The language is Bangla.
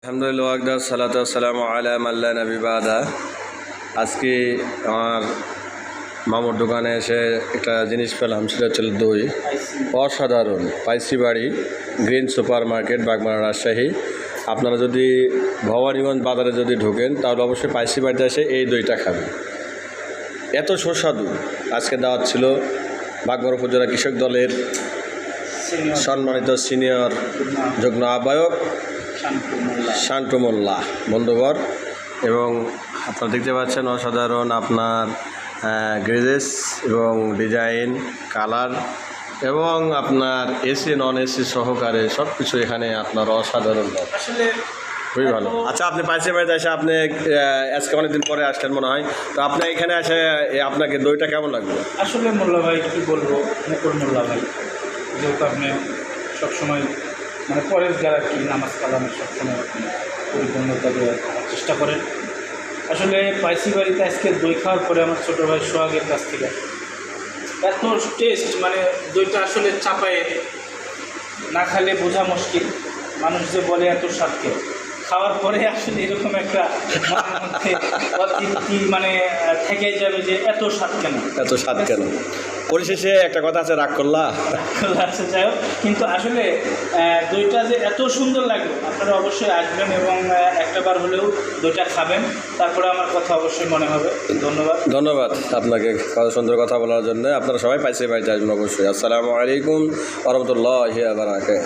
আলহামদুলিল্লাহ সালাতু ওয়াসসালামু আলা মাল্লা নবী বাদা। আজকে আমার মামুর দোকানে এসে একটা জিনিস পেলাম, সেটা হচ্ছে দই। অসাধারণ। পাইসি বাড়ি, green super market, Bagmara, Rajshahi. আপনারা যদি ভবানীগঞ্জ বাজারে যদি ঢোকেন তাহলে অবশ্যই পাইসি বাড়িতে এসে এই দইটা খাবেন। এত সুস্বাদু। আজকে দাওয়াত ছিল বাগমারা উপজেলা কৃষক দলের সম্মানিত সিনিয়র যুগ্ম আহ্বায়ক শান্তু মোল্লা বন্ধুবর, এবং আপনারা দেখতে পাচ্ছেন অসাধারণ আপনার গ্রেজেস এবং ডিজাইন, কালার এবং আপনার এসি নন এসি সহকারে সব কিছু এখানে আপনার অসাধারণ। আসলে খুবই ভালো। আচ্ছা, আপনি পাইসি বাড়িতে এসে আপনি আজকে অনেকদিন পরে আসলেন মনে হয়, তো আপনি এখানে এসে আপনাকে দইটা কেমন লাগবে? আসলে মোল্লা ভাই কী বলবো, মুকুল মোল্লা ভাই যেহেতু আপনি সবসময় মানে পরের যারা কি নামাজ কালামের সবসময় আপনি পরিপূর্ণতা দেওয়ার চেষ্টা করেন। আসলে পাইসি বাড়িতে আজকে দই খাওয়ার পরে আমার ছোটো ভাই সোহাগের কাছ থেকে এত টেস্ট, মানে দইটা আসলে চাপায়ে না খেলে বোঝা মুশকিল। মানুষ যে বলে এত স্বাদকে খাওয়ার পরে আসলে এরকম একটা মনের মধ্যে অতৃপ্তি মানে থেকেই যাবে যে এত স্বাদ কেন, এত স্বাদ কেন। পরিশেষে একটা কথা আছে, রাগ করলা আছে যাই হোক, কিন্তু আসলে দইটা যে এত সুন্দর লাগলো, আপনারা অবশ্যই আসবেন এবং একটাবার হলেও দইটা খাবেন, তারপরে আমার কথা অবশ্যই মনে হবে। ধন্যবাদ আপনাকে কত সুন্দর কথা বলার জন্য। আপনারা সবাই পাইসি বাড়িতে আসবেন অবশ্যই। আসসালামু আলাইকুম ওয়া রাহমাতুল্লাহি ওয়া বারাকাতুহু।